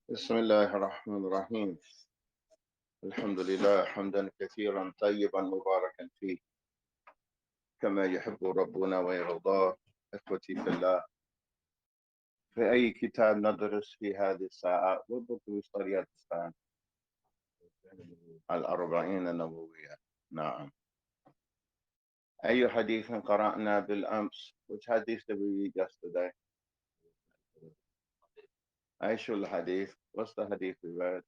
بسم الله الرحمن الرحيم. الحمد لله حمدا كثيرا طيبا مباركا فيه كما يحب ربنا ويرضاه. إخوتي في الله، في أي كتاب ندرس في هذه الساعة؟ بالضبط طريقة الإسلام الأربعين النووية. نعم. أي حديث قرأنا بالأمس؟ Which hadith did we read yesterday? أي شو الحديث? What's the hadith we read?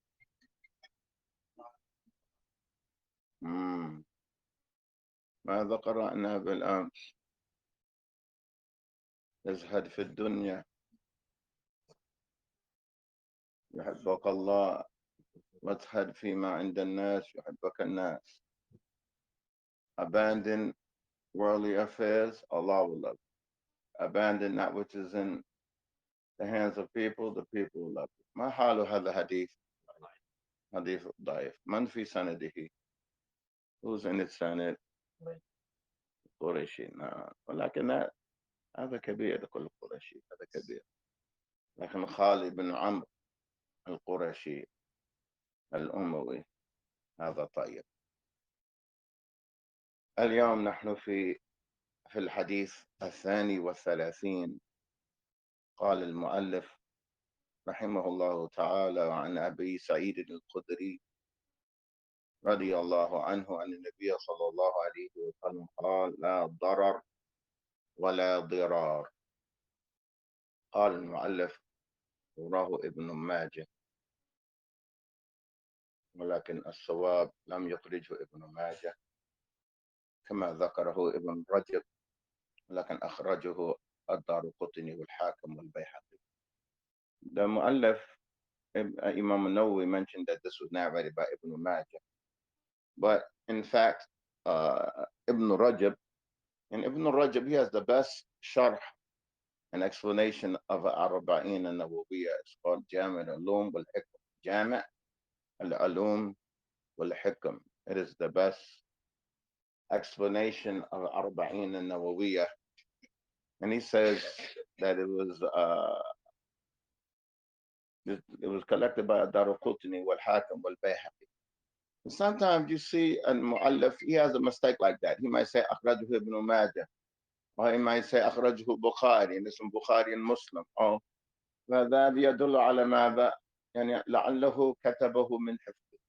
ماذا قرأنا بالأمس؟ ازهد في الدنيا يحبك الله، وازهد فيما عند الناس يحبك الناس. Abandon worldly affairs, Allah will love you. Abandon that which is in the hands of people, the people will love you. ما حال هذا حديث؟ حديث ضعيف. من في سنده؟ Who's in its سند؟ قريشي. نعم. ولكن هذا كبير، كل قريشي هذا كبير. لكن خالد بن عمرو القرشي الأموي هذا طيب. اليوم نحن في الحديث 32. قال المؤلف رحمه الله تعالى: وعن أبي سعيد الخدري رضي الله عنه أن النبي صلى الله عليه وسلم قال: لا ضرر ولا ضرار. قال المؤلف: رواه ابن ماجه، ولكن الصواب لم يخرجه ابن ماجه كما ذكره ابن رجب، لكن أخرجه الدارقطني والحاكم والبيهقي. The mu'allaf, Imam Nawawi, mentioned that this was narrated by Ibn Majah, but in fact, Ibn Rajab, he has the best sharh and explanation of Arba'in an-Nawawiyya. It's called Jami' al-Ulum wal-Hikam. Jami' al-Ulum wal-Hikam. It is the best explanation of Arba'in an-Nawawiyya, and he says that it was collected by Ad-Daraqutni wal-Hakim wal-Bayhaqi. Sometimes you see a mu'allaf, he has a mistake like that. He might say أخرجه ابن ماجه, or he might say أخرجه بخاري, and it's Bukhari and Muslim. Oh, فهذا يدل على ماذا؟ يعني لعله كتبه من حفظه.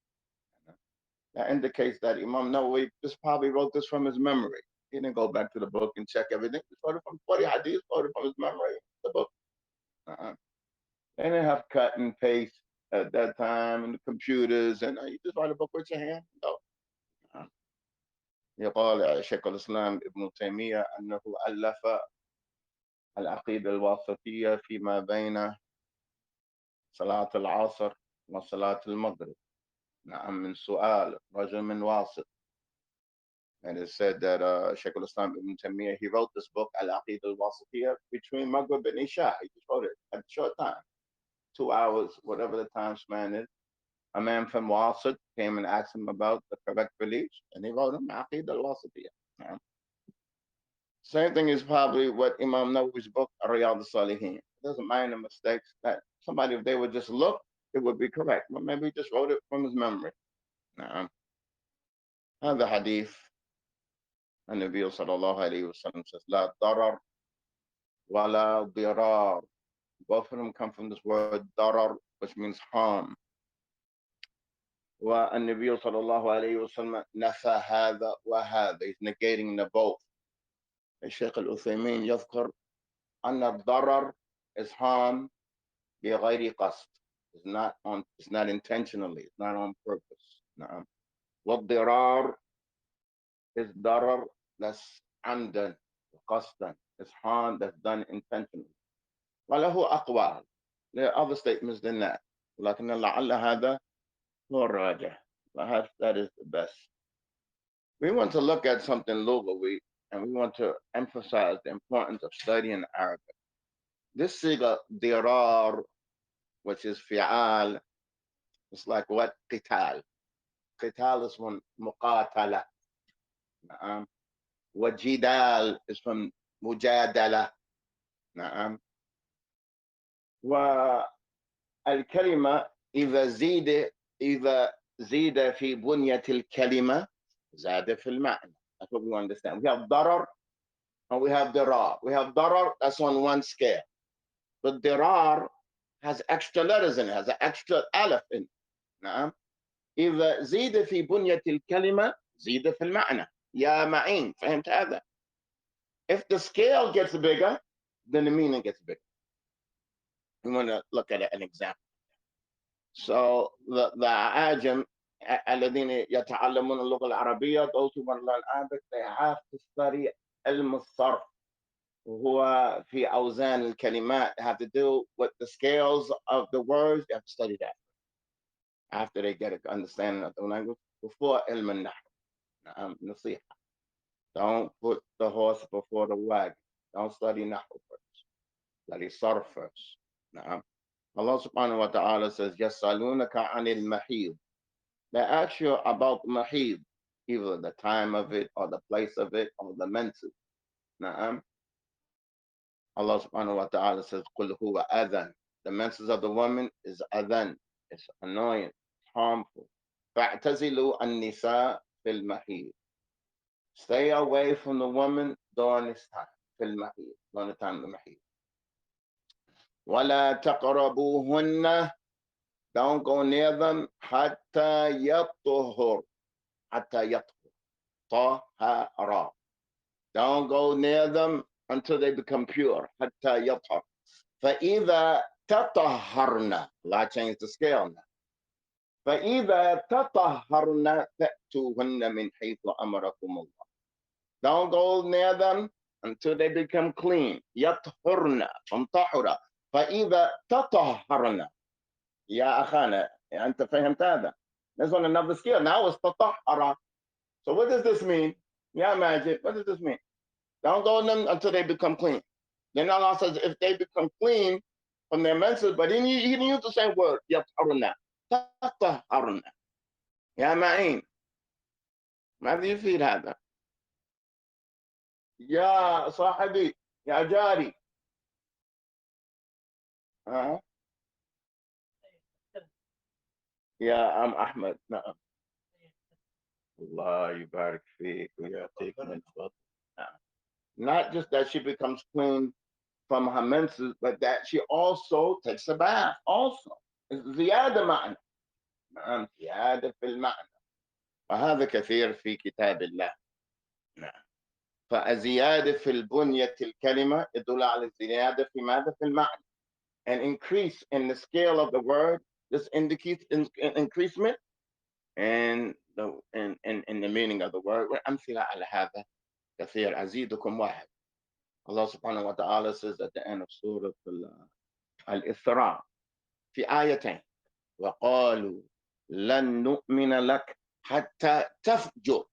That indicates that Imam Nawawi just probably wrote this from his memory. He didn't go back to the book and check everything. He wrote it from 40 hadith, wrote it from his memory, the book. They didn't have cut and paste at that time, and the computers, and you just write a book with your hand. No. يقال شيخ الإسلام ابن تيمية أنه ألف العقيدة الواسطية فيما بين صلاة العصر وصلاة المغرب. نعم، من سؤال رجل من واسط. And it said that Shaykh al-Islam ibn Taymiyyah, he wrote this book, Al-Aqidah al-Wasitiyah, between Maghrib and Isha. He just wrote it at a short time, 2 hours, whatever the time span is. A man from Wasit came and asked him about the correct beliefs, and he wrote him Aqidah al-Wasitiyah. Same thing is probably what Imam Nawawi's book, Riyadh al-Salihin. It doesn't mind the mistakes that somebody, if they would just look, it would be correct. But maybe he just wrote it from his memory. هذا حديث النبي صلى الله عليه وسلم says لا ضرر ولا ضرار. Both of them come from this word darar, which means harm. والنبي صلى الله عليه وسلم نفى هذا وهذا. He's negating the both. الشيخ العثيمين يذكر أن الضرر is harm بغير قصد. It's not intentionally. It's not on purpose. نعم. والضرار is ضرر that's عمدا قصدا. It's harm that's done intentionally. وله أقوال. There are other statements than that. لكن لعل هذا هو الراجح. Perhaps that is the best. We want to look at something lughawi, and we want to emphasize the importance of studying Arabic. This siga dirar, which is fi'al, it's like what? Qital. Qital is from muqatala. Wajidal is from mujadala. الكلمة إذا زيد في بنية الكلمة زاد في المعنى. That's what we understand. We have ضرر and we have dirar. We have ضرر, that's on one scale. But dirar has extra letters in it, has an extra alif in it. نعم. إذا زيد في بنية الكلمة زيد في المعنى. يا معين. فهمت هذا؟ If the scale gets bigger, then the meaning gets bigger. We want to look at an example. So the Ajam الذين يتعلمون اللغة العربية, those who want to learn Arabic, they have to study علم الصرف وهو في أوزان الكلمات. They have to do with the scales of the words. They have to study that after they get an understanding of the language. Before علم النحو. نصيحة. Don't put the horse before the wagon. Don't study نحو first. Study صرف first. Allah subhanahu wa ta'ala says, يَسْأَلُونَكَ عَنِ الْمَحِيضِ. They ask you about mahid, either the time of it or the place of it or the menses. Na'am. Allah subhanahu wa ta'ala says, قُلْ هُوَ أَذَنْ. The menses of the woman is adhan. It's annoying, it's harmful. فَاعْتَزِلُوا النِّسَاء فِي الْمَحِيضِ. Stay away from the woman during this time, فِي الْمَحِيض, during the time of the mahid. وَلَا تَقْرَبُوهُنَّ. Don't go near them حتى يطهر. حتى يطهر. طهر. Don't go near them until they become pure. حتى يطهر. فإذا تطهرن. Allah changed the scale now. فإذا تطهرن فأتوهن من حيث أمركم الله. Don't go near them until they become clean. يطهرن from طهر. فإذا تطهرن. يا أخانا أنت فهمت هذا. That's on another scale. Now it's تطهر. So what does this mean? Yeah, Masjid, what does this mean? Don't go in them until they become clean. Then Allah says if they become clean from their menses, but he didn't use the same word. يطهرن. تطهرن. يا معين. ماذا يفيد هذا؟ يا صاحبي يا جاري. يا أحمد. نعم. Allah يبارك فيك ويعطيك من فضله. Not just that she becomes clean from her menses, but that she also takes a bath. Also, زيادة معنى. نعم زيادة في المعنى. وهذا كثير في كتاب الله. نعم. فالزيادة في البنية الكلمة يدل على الزيادة في ماذا؟ في المعنى. An increase in the scale of the word. This indicates an increasement in the meaning of the word. وأمثلة على هذا كثير. أزيدكم واحد. Allah subhanahu wa ta'ala says at the end of Surah Al-Isra في آيتين وقالوا لن نؤمن لك حتى تفجر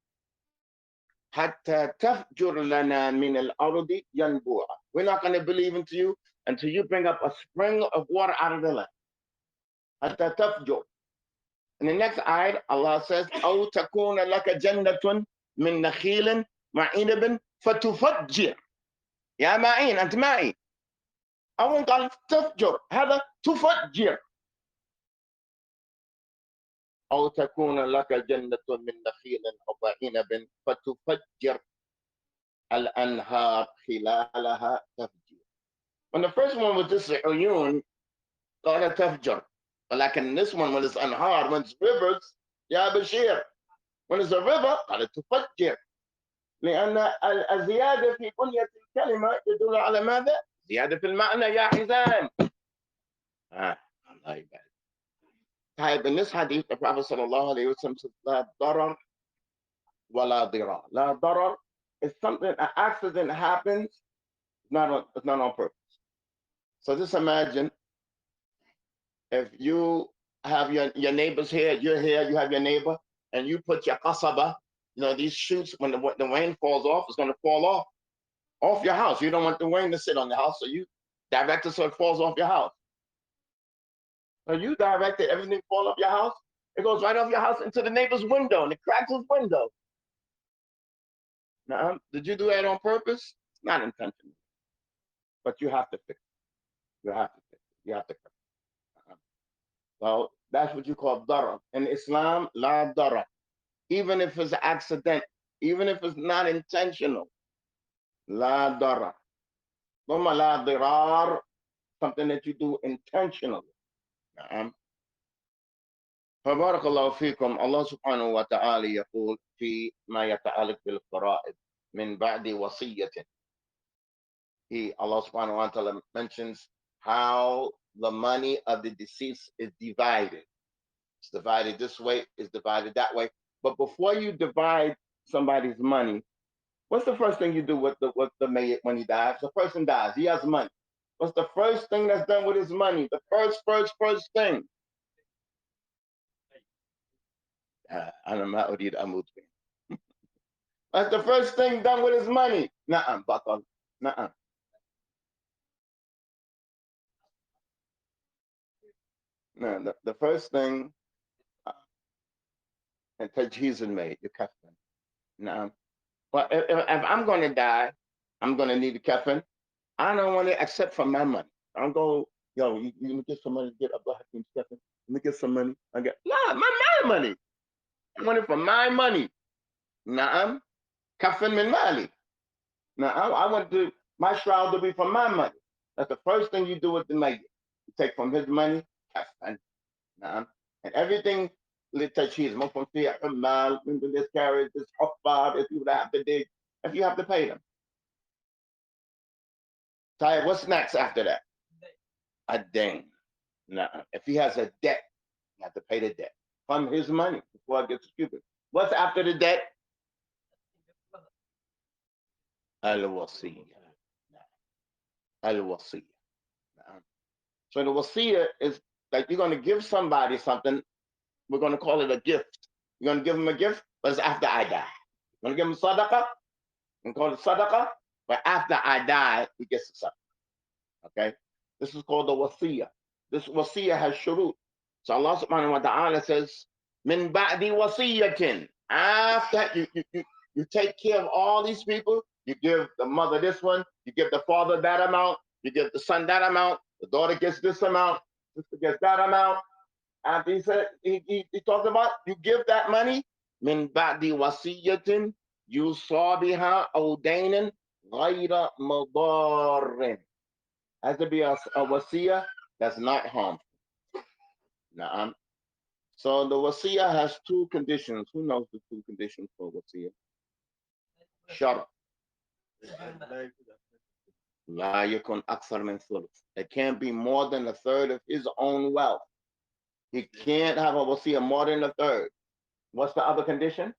لنا من الأرض ينبوعا. We're not going to believe into you until you bring up a spring of water out of the land. حتى تفجر. In the next ayat, Allah says, أو تكون لك جنة من نخيل وعنب فتفجر. يا معين أنت معي. أول قال تفجر، هذا تفجر. أو تكون لك جنة من نخيل وعنب فتفجر الأنهار خلالها تفجير. When the first one was this عيون قال تفجر. ولكن this one when it's أنهار, when it's rivers, يا بشير. When it's a river قال تفجر. لأن الزيادة في بنية الكلمة يدل على ماذا؟ زيادة في المعنى يا حزام. الله يبارك. طيب in this hadith, the Prophet sallallahu alayhi wa sallam says, لا ضرر ولا ضرار. لا ضرر is something, an accident happens, it's not on purpose. So just imagine if you have your neighbors here, you're here, you have your neighbor, and you put your qasaba, these shoots, when the rain falls off, it's going to fall off your house. You don't want the rain to sit on the house, so you direct it so it falls off your house. So you directed everything fall off your house, it goes right off your house into the neighbor's window, and it cracks his window. Now, did you do that on purpose? It's not intentional. But you have to fix it. You have to fix it. You have to fix it. So that's what you call darar. In Islam, la darar. Even if it's accident, even if it's not intentional, la darar. Thumma la dirar, something that you do intentionally. فبارك الله فيكم. الله سبحانه وتعالى يقول فيما يتعلق بالفرائض من بعد وصية. Allah subhanahu wa ta'ala mentions how the money of the deceased is divided. It's divided this way, it's divided that way. But before you divide somebody's money, what's the first thing you do with the mayyit when he dies? The person dies, he has money. What's the first thing that's done with his money? The first thing. That's the first thing done with his money. Nuh-uh, batal. Nuh-uh. No, the first thing, and tajheez is made, the kafan. No. But if I'm going to die, I'm going to need a kafan. I don't want it except for my money. I'm going, yo, you get some money to get Abdul Hakim's kafan? Let me get some money. I get, nah, my money. I want it for my money. Na'am. Kafan min mali. Na'am. I want my shroud to be for my money. That's the first thing you do with the mayyit. You take from his money, kafan. Na'am. And everything, litachis, mufumfi, hummal, this carriage, this huffar, if you have to dig, if you have to pay them. Tayyib, what's next after that? A dain. Na'am. If he has a debt, you have to pay the debt from his money before it gets stupid. What's after the debt? Al-wasiyya. Al-wasiyya. So the wasiyya is like you're going to give somebody something. We're going to call it a gift. You're going to give him a gift, but it's after I die. You're going to give him sadaqah, and call it sadaqah, but after I die, he gets the sadaqah. Okay? This is called the wasiyya. This wasiyya has shurut. So Allah subhanahu wa ta'ala says, min ba'di wasiyyatin. After you take care of all these people, you give the mother this one, you give the father that amount, you give the son that amount, the daughter gets this amount, sister gets that amount. After he said, he talked about, you give that money, min ba'di wasiyyatin, yusa biha aw daynin ghayra mudarrin. Has to be a wasiyya that's not harmful. Na'am. So the wasiyya has two conditions. Who knows the two conditions for wasiyya? Shart. La yakun akthar min thuluth. It can't be more than a third of his own wealth. He can't have a wasiyya more than a third. What's the other condition?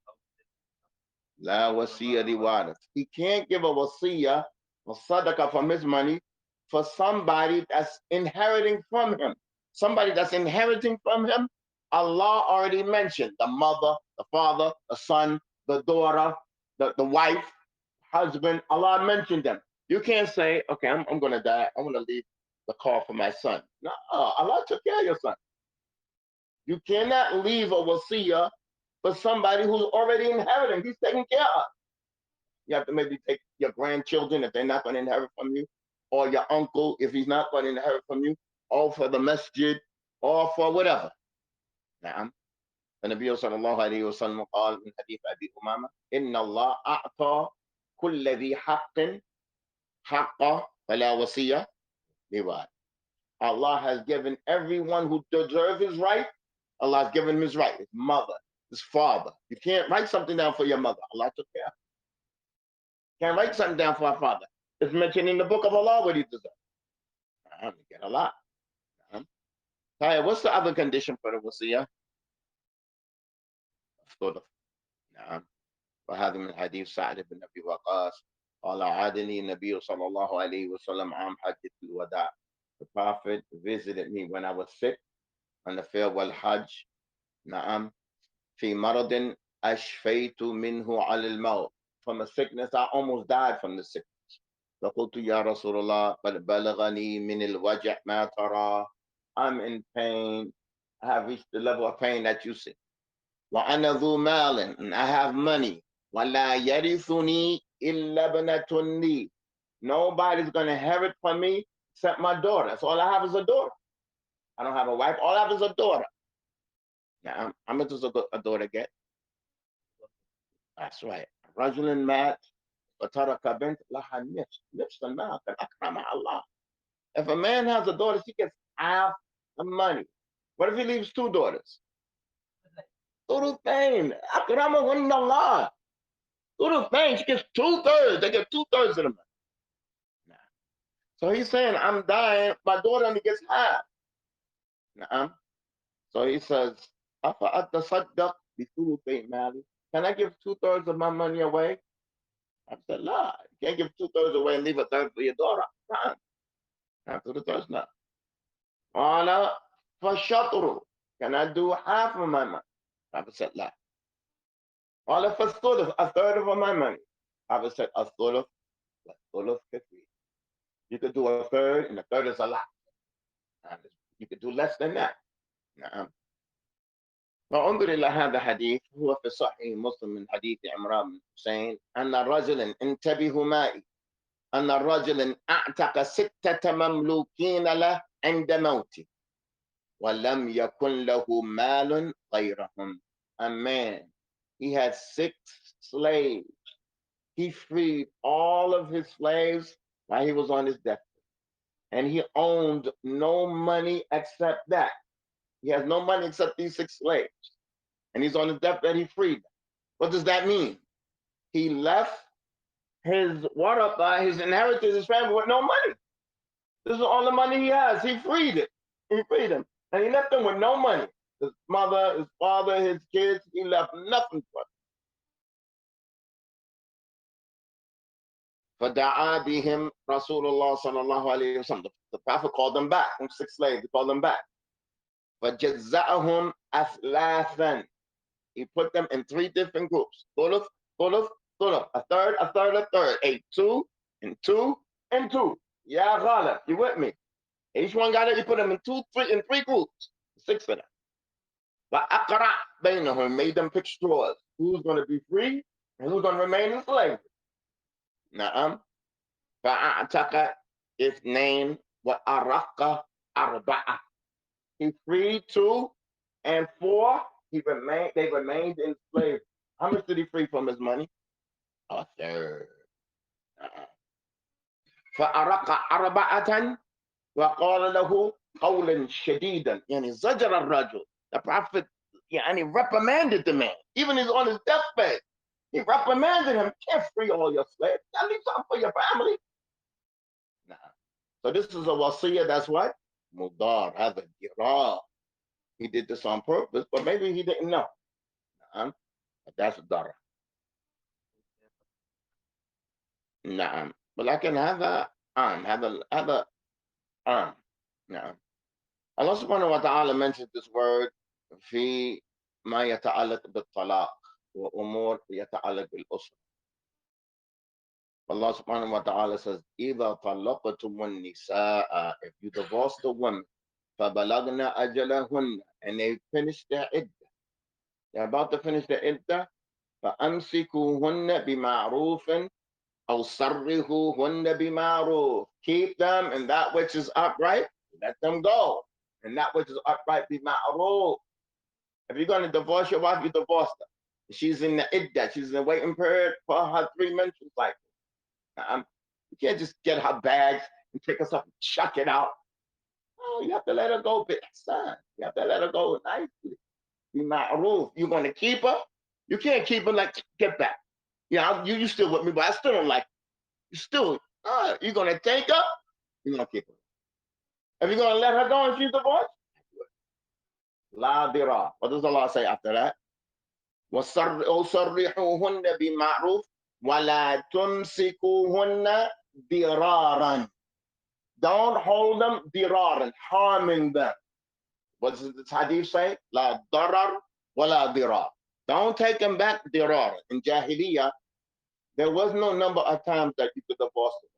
La wasiyya liwarith. He can't give a wasiyya or sadaqah from his money for somebody that's inheriting from him. Somebody that's inheriting from him, Allah already mentioned the mother, the father, the son, the daughter, the wife, husband. Allah mentioned them. You can't say, okay, I'm going to die. I'm going to leave the car for my son. No, Allah took care of your son. You cannot leave a wasiyah for somebody who's already inheriting. He's taken care of. You have to maybe take your grandchildren if they're not going to inherit from you, or your uncle if he's not going to inherit from you, or for the masjid, or for whatever. نعم. النبي صلى الله عليه وسلم قال من حديث أبي أمامة إن الله أعطى كل ذي حق حقه فلا وصية لوارث. Allah has given everyone who deserves his right. Allah has given him his right. His mother, his father. You can't write something down for your mother. Allah took care. Can't write something down for our father. It's mentioned in the book of Allah what he deserves. You get a lot. What's the other condition for the wasiyah? الثلث. نعم. وهذا من حديث سعد بن أبي وقاص قال عادني النبي صلى الله عليه وسلم عام حجة الوداع. The Prophet visited me when I was sick on the farewell Hajj. نعم. في مرض أشفيت منه على الموت. From a sickness, I almost died from the sickness. فقلت يا رسول الله قد بلغني من الوجع ما ترى. I'm in pain. I have reached the level of pain that you see. وأنا ذو مال, and I have money. ولا يرثني إلا ابنة لي. Nobody's going to inherit from me except my daughter. That's all I have is a daughter. I don't have a wife. All I have is a daughter. Now, how much does a daughter get? That's right. رجل مات وترك بنت لها نصف المال أكرمها الله. If a man has a daughter, she gets half the money. What if he leaves two daughters? Thulutain. Akramahunna Allah. Thulutain. She gets 2/3. They get 2/3 of the money. Nah. So he's saying, I'm dying. My daughter only gets half. Nah. So he says, أفأتصدق بثلثي مالي? Can I give 2/3 of my money away? I said, no, you can't give 2/3 away and leave a third for your daughter. Nah. After the third, no. قال فالشطر. Can I do half of my money? Prophet said, لا. قال فالثلث, a third of my money. Prophet said, الثلث والثلث كثير. You could do a third, and a third is a lot. You could do less than that. نعم. فانظر إلى هذا الحديث هو في صحيح مسلم من حديث عمران بن حسين أن رجلا انتبهوا معي أن الرجل أعتق 6 مملوكين له عند موته ولم يكن له مال غيرهم. A man, he had 6 slaves. He freed all of his slaves while he was on his deathbed. And he owned no money except that. He has no money except these 6 slaves. And he's on his deathbed, he freed them. What does that mean? He left his his inheritance, his family with no money. This is all the money he has. He freed it. He freed them. And he left them with no money. His mother, his father, his kids, he left nothing for them. فَدَعَا بِهِمْ رَسُولُ اللَّهِ صَلَّى اللَّهُ عَلَيْهِ وسلم. The Prophet called them back. 6 slaves, he called them back. فَجَزَّأَهُمْ أَثْلَاثًا. He put them in 3 different groups. Thuluth, thuluth, thuluth. A third, a third, a third. 2 and 2 and 2. Ya Ghalib, you with me? Each one got it, he put them in 3 groups. 6 of them. But Aqra bainahum, made them pick straws. Who's going to be free and who's going to remain in slavery? Na'am. فَأَعْتَقَ اثْنَيْنِ وَأَرَقَ أَرْبَعَةً. He freed 2 and 4. They remained in slavery. How much did he free from his money? A third. فأرق 4 وقال له قولا شديدا يعني زجر الرجل. The Prophet reprimanded the man. Even he's on his deathbed. He reprimanded him. You can't free all your slaves. You gotta leave something for your family. Nah. So this is a wasiyah. That's what? Mudar, هذا الجرار. He did this on purpose, but maybe he didn't know. But that's dara. نعم. ولكن هذا هذا نعم. Allah subhanahu wa ta'ala mentioned this word في ما يتعلق بالطلاق وأمور يتعلق بالأسرة. Allah subhanahu wa ta'ala says إذا طلقتم النساء, if you divorce the women, فبلغنا أجلهن, and they finish their iddah, they're about to finish their iddah, فأمسكوهن بمعروف أو سرحوهن بمعروف. Keep them in that which is upright, let them go. And that which is upright, bima'ruf. If you're going to divorce your wife, you divorce her. She's in the iddah, she's in the waiting period for her 3 menstrual cycle. You can't just get her bags and take her stuff and chuck it out. Oh, you have to let her go, son. You have to let her go nicely. Bima'ruf. You're going to keep her? You can't keep her like, get back. Yeah, you still with me, but I still don't like you. Still, you're going to take her? You're going to keep her. If you're going to let her go and she's divorced, La dira. What does Allah say after that? وَصَرِّحُوهُنَّ بِمَعْرُوفٍ وَلَا تُمْسِكُوهُنَّ دِرَارًا. Don't hold them diraran, harming them. What does the hadith say? La darar wa la dirar. Don't take them back dirar. In Jahiliyyah, there was no number of times that you could divorce them.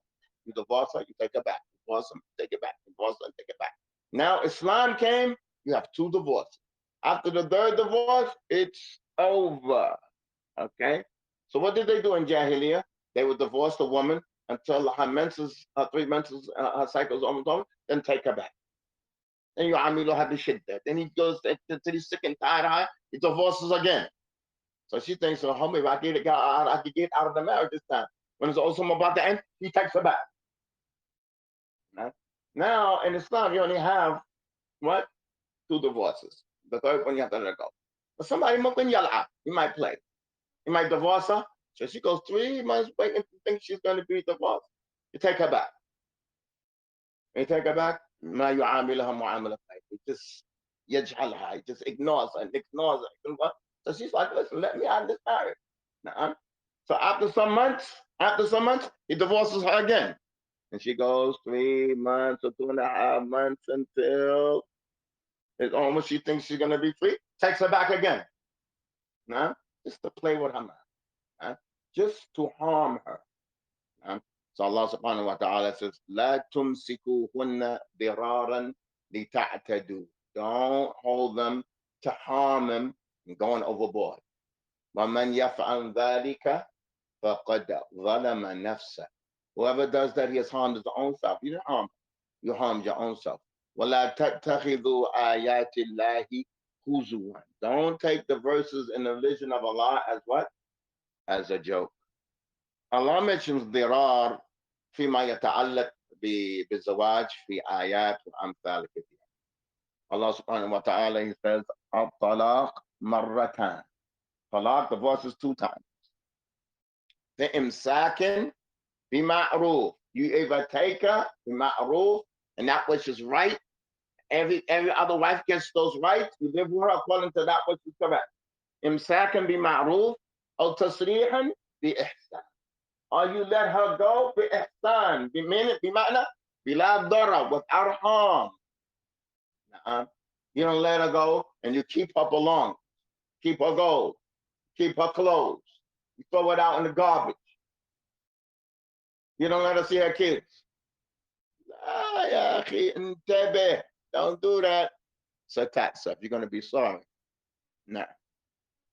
You divorce her, you take her back. Divorce them, take it back. Divorce her, take it back. Now Islam came, you have 2 divorces. After the 3rd divorce, it's over. Okay? So what did they do in Jahiliyyah? They would divorce the woman until her 3 menses, her cycles almost over, then take her back. Then you amiluha bishidda. Then he goes till he's sick and tired of her, he divorces again. So she thinks, oh, maybe I could get out of the marriage this time. When it's also about to end, he takes her back. Now, in Islam, you only have what? 2 divorces. The third one, you have to let it go. But somebody mungkin yala, he might play. He might divorce her. So she goes 3 months waiting to think she's going to be divorced. You take her back. You take her back, ما يعاملها معاملة طيب. He just يجهلها. He just ignores her and ignores her. So she's like, listen, let me out of this marriage. So after some months, he divorces her again. And she goes 3 months or 2.5 months until it's almost she thinks she's going to be free. Takes her back again. Just to play with her mind. Just to harm her. So Allah subhanahu wa ta'ala says, لا تمسكوهن ضرارا لتعتدوا. Don't hold them to harm them and going overboard. ومن يفعل ذلك فقد ظلم نفسه. Whoever does that, he has harmed his own self. You didn't harm him. You harmed your own self. ولا تتخذوا آيات الله هزوا. Don't take the verses in the religion of Allah as what? As a joke. Allah mentions ضرار فيما يتعلق بالزواج في آيات وأمثال كثيرة. Allah subhanahu wa ta'ala, he says, الطلاق مرتان. Talaq, divorce is 2 times. The imsakin bima'ruf. You either take her bima'ruf, and that which is right. Every other wife gets those rights. You live with her according to that which is correct. Imsakin bima'ruf, or tasrihan bi-ihsan. Or you let her go bi-ihsan. Bima'na bila dara, without harm. You don't let her go, and you keep her belongings. Keep her gold. Keep her clothes. You throw it out in the garbage. You don't let her see her kids. Don't do that. It's a tax up. You're going to be sorry. Now,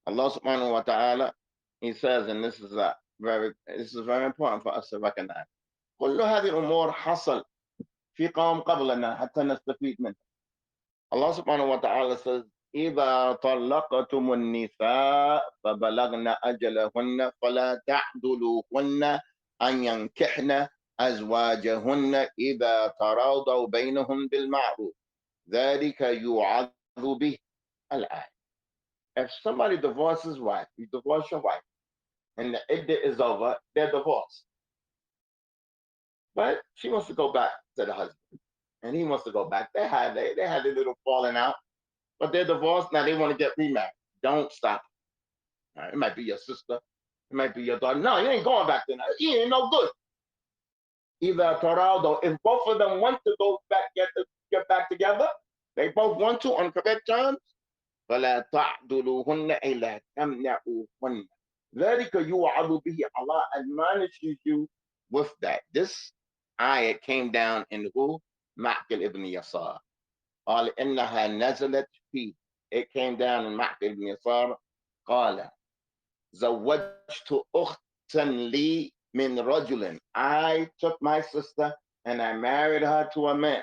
Allah subhanahu wa ta'ala, he says, and this is very important for us to recognize. كل هذه الأمور حصل في قوم قبلنا حتى نستفيد منها. Allah subhanahu wa ta'ala says, إذا طلقتم النساء فبلغن أجلهن فلا تعضلوهن أن ينكحن أزواجهن إذا تراضوا بينهم بالمعروف ذلك يوعظ به الآية. If somebody divorces wife, you divorce your wife, and the iddah is over, they're divorced. But she wants to go back to the husband, and he wants to go back. They had a little falling out. But they're divorced, now they want to get remarried. Don't stop. It might be your sister. It might be your daughter. No, you ain't going back there. You ain't no good. Either Toraldo, if both of them want to go back, get back together, they both want to on correct terms, فَلَا تَعْدُلُوهُنَّ إِلَّا تَمْنَعُوهُنَّ ذَلِكَ يُوعَظُ بِهِ. Allah admonishes you with that. This ayat came down in who? Ma'qil ibn Yasar. قال إنها نزلت فيه. It came down in Ma'qil ibn Yasar. قال زوجت أختا لي من رجل. I took my sister and I married her to a man.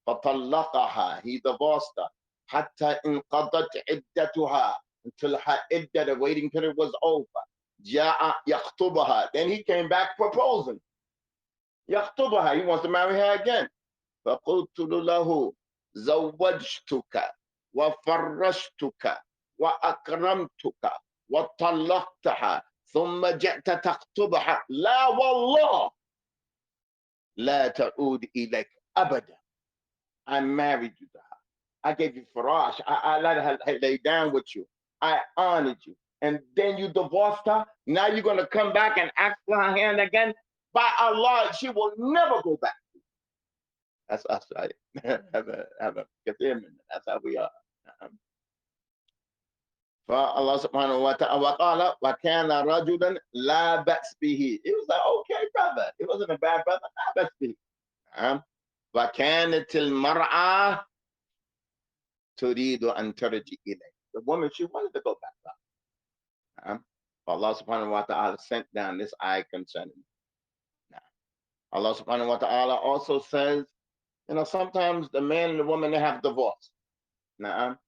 فطلقها. He divorced her. حتى انقضت عدتها. Until her iddah, the waiting period, was over. جاء يخطبها. Then he came back proposing. يخطبها. He wants to marry her again. فقلت له زوجتك وفرشتك وأكرمتك وطلقتها ثم جئت تخطبها لا والله لا تعود إليك أبدا. I married you to her. I gave you farash. I let her lay down with you. I honored you. And then you divorced her. Now you're going to come back and ask for her hand again? By Allah, she will never go back. That's us, right? That's how we are. Allah subhanahu wa ta'ala وَكَانَ رَجُلًا لَا بَأْسْ بِهِ. It was like, okay, brother. It wasn't a bad brother. لَا بَأْسْ بِهِ. وَكَانَتِ الْمَرْأَةُ تُرِيدُ أَن تَرْجِعَ إِلَيْهِ. The woman, she wanted to go back. Allah subhanahu wa ta'ala sent down this ayah concerning. Allah subhanahu wa ta'ala also says, Sometimes the man and the woman, they have divorce. Na'am.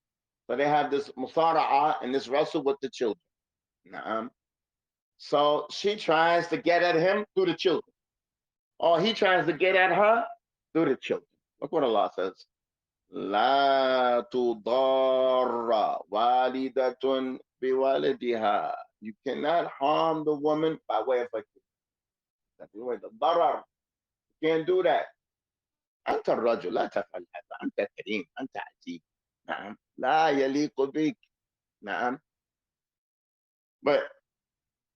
So they have this musara'ah and this wrestle with the children. Na'am. So she tries to get at him through the children. Or he tries to get at her through the children. Look what Allah says. La tudarra walidatun biwalidiha. You cannot harm the woman by way of a kid. That's the way the darar. You can't do that. أنت الرجل لا تفعل هذا. أنت كريم. أنت عجيب. نعم. لا يليق بك. نعم. But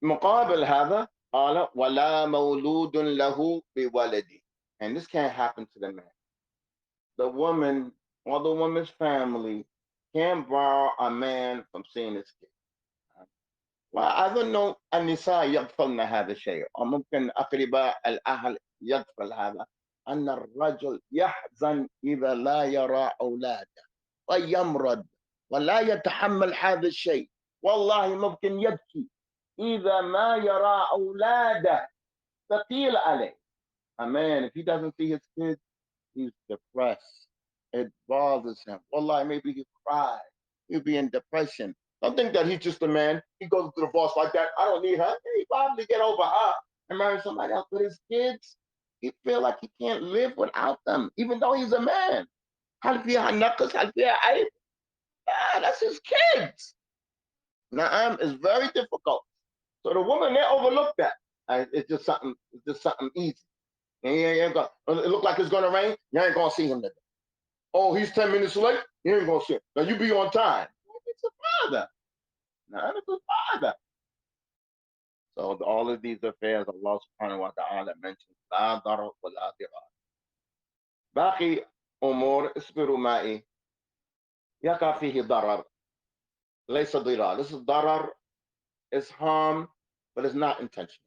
مقابل هذا قال ولا مولود له بولدي. And this can't happen to the man. The woman or the woman's family can't borrow a man from seeing his kid. وأظن النساء يغفلن هذا الشيء وممكن أقرباء الأهل يغفل هذا أن الرجل يحزن إذا لا يرى أولاده ويمرض ولا يتحمل هذا الشيء. والله ممكن يبكي إذا ما يرى أولاده ثقيل عليه. A man, if he doesn't see his kids, he's depressed. It bothers him. Wallahi, maybe he cry. He'll be in depression. Don't think that he's just a man. He goes to the boss like that. I don't need her. He probably get over her and marry somebody else. But his kids, he feel like he can't live without them, even though he's a man. That's his kids. Naam is very difficult. So the woman, they overlook that. It's just something easy. And it look like it's gonna rain. You ain't gonna see him today. Oh, he's 10 minutes late. You ain't gonna see him. Now you be on time. It's a father. Nah, it's a father. So all of these affairs, Allah subhanahu wa ta'ala mentions لا ضرر ولا ضرار. باقي أمور اصبروا معي يقع فيه ضرر ليس ضرار. This is ضرر, it's harm, but it's not intentional.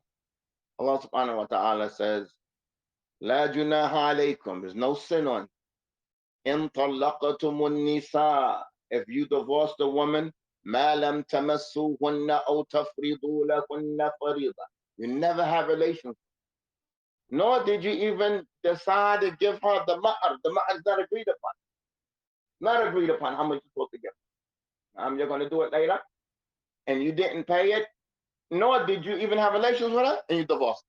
Allah subhanahu wa ta'ala says لا جناح عليكم, there's no sin on إن طلقتم النساء, if you divorce the woman ما لم تمسوهن أو تفرضوا لهن فريضة, you never have relations, nor did you even decide to give her the mahr. The mahr is not agreed upon. Not agreed upon how much you're supposed to give. You're going to do it later, and you didn't pay it, nor did you even have relations with her, and you divorced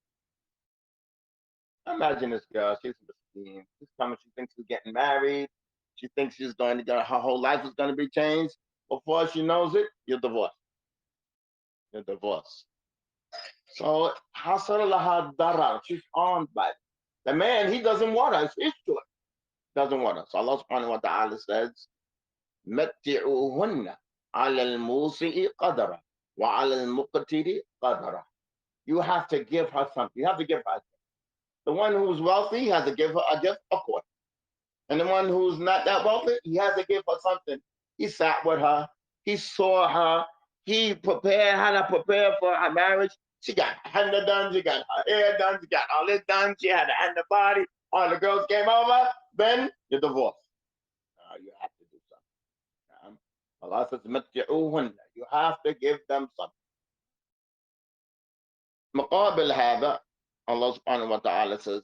her. Imagine this girl. She's coming. She thinks she's getting married. She thinks she's going to get her whole life is going to be changed. Before she knows it, you're divorced. You're divorced. So hasal laha darar. She's harmed by it. The man, he doesn't want her. It's his choice. Doesn't want her. So Allah subhanahu wa ta'ala says, مَتِّعُوهُنَّ عَلَى الْمُوسِئِ قَدَرًا وَعَلَى الْمُقْتِرِ قَدَرًا. You have to give her something. You have to give her a gift. The one who's wealthy has to give her a gift, of course. And the one who's not that wealthy, he has to give her something. He sat with her. He saw her. He prepared how to prepare for her marriage. She got her hair done. She got her hair done. She got all this done. She had to hand the body. All the girls came over. Then you're divorced. You have to do something. Allah says, مَتِّعُوهُنَّ. You have to give them something. مقابل هذا, Allah subhanahu wa ta'ala says,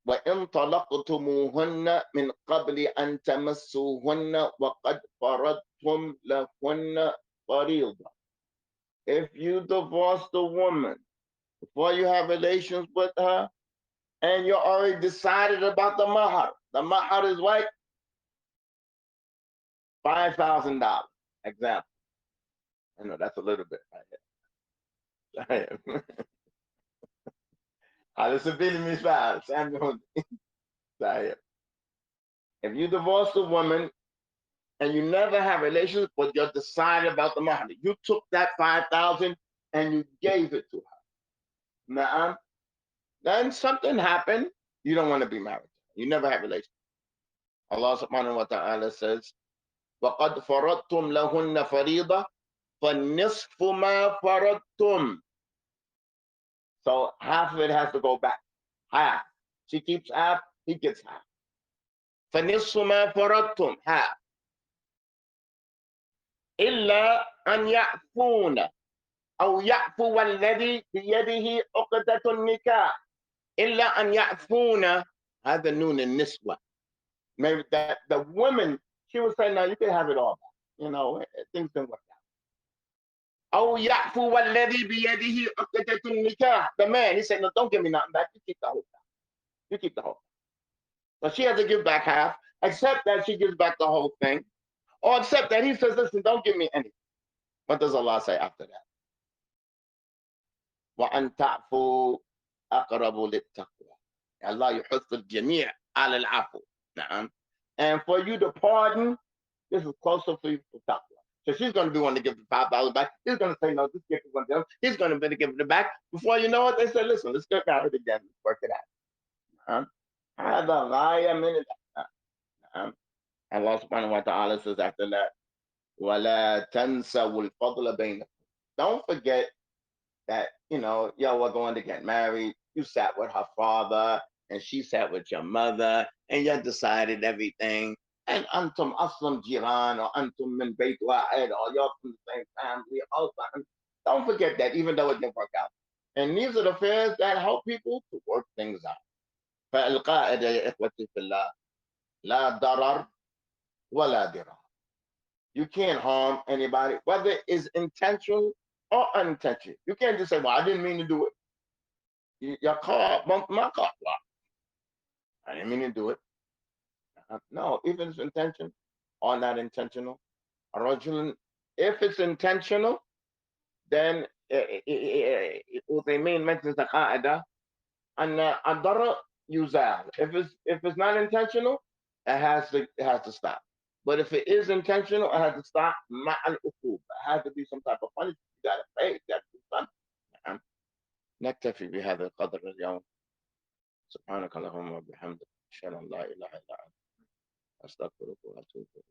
وَإِن طَلَقْتُمُوهُنَّ مِنْ قَبْلِ أَن تَمَسُّوهُنَّ وَقَدْ فَرَضْتُمْ لَهُنَّ فَرِيضَةً. If you divorce the woman before you have relations with her, and you're already decided about the mahr is what? $5,000. Example. I know that's a little bit right here. If you divorce a woman and you never have relations, but you're decided about the mahr, you took that 5,000 and you gave it to her. Now, then something happened. You don't want to be married. You never have relations. Allah subhanahu wa ta'ala says, وَقَدْ فَرَضْتُمْ لَهُنَّ فَرِيضَةً فَالنِّصْفُ مَا فَرَضْتُمْ. So half of it has to go back. Half. She keeps half, he gets half. فَنِصْفُ مَا فَرَضْتُمْ, half. إِلَّا أَنْ يَعْفُونَ أَوْ يَعْفُوَ الَّذِي بِيَدِهِ عُقْدَةُ النِّكَاحِ إِلَّا أَنْ يَعْفُونَ. هذا نون النسوة. Maybe that the women, she was saying, no, you can have it all back. Things didn't work out. Oh, ya'fu walladhi biyadihi uqdatun nikah. The man, he said, no, don't give me nothing back. You keep the whole thing. You keep the whole thing. So she has to give back half, except that she gives back the whole thing, or except that he says, listen, don't give me anything. What does Allah say after that? وَأَن تَعْفُوا أَقْرَبُ لِلتَّقْوَى. Allah يحث الجميع على العفو. نعم. And for you to pardon, this is closer for you for taqwa. So she's going to be one to give the $5 back. He's going to say, no, this gift is going to He's going to be to give it back. Before you know it, they say, listen, let's get married again. Let's work it out. هذا غاية من Allah subhanahu wa ta'ala says after that, وَلَا تَنْسَوُا الْفَضْلَ بَيْنَكُمْ. Don't forget that, y'all were going to get married. You sat with her father and she sat with your mother and you decided everything. And antum aslam jiran or antum min bayt wa'id or y'all from the same family. Don't forget that, even though it didn't work out. And these are the affairs that help people to work things out. فالقاعدة يا إخوتي في الله لا ضرر ولا ضرار. You can't harm anybody, whether it's intentional or unintentional. You can't just say, well, I didn't mean to do it. Your car bumped my car. Well, I didn't mean to do it. No, even if it's intentional or not intentional. If it's intentional, then Uthaymeen mentions the qaida and adara yuzal. If it's not intentional, it has to stop. But if it is intentional, it has to stop. Ma'al uqub. It has to be some type of punishment. You gotta pay. You gotta do something. نكتفي بهذا القدر اليوم. سبحانك اللهم وبحمدك أشهد أن لا إله إلا أنت أستغفرك وأتوب إليك.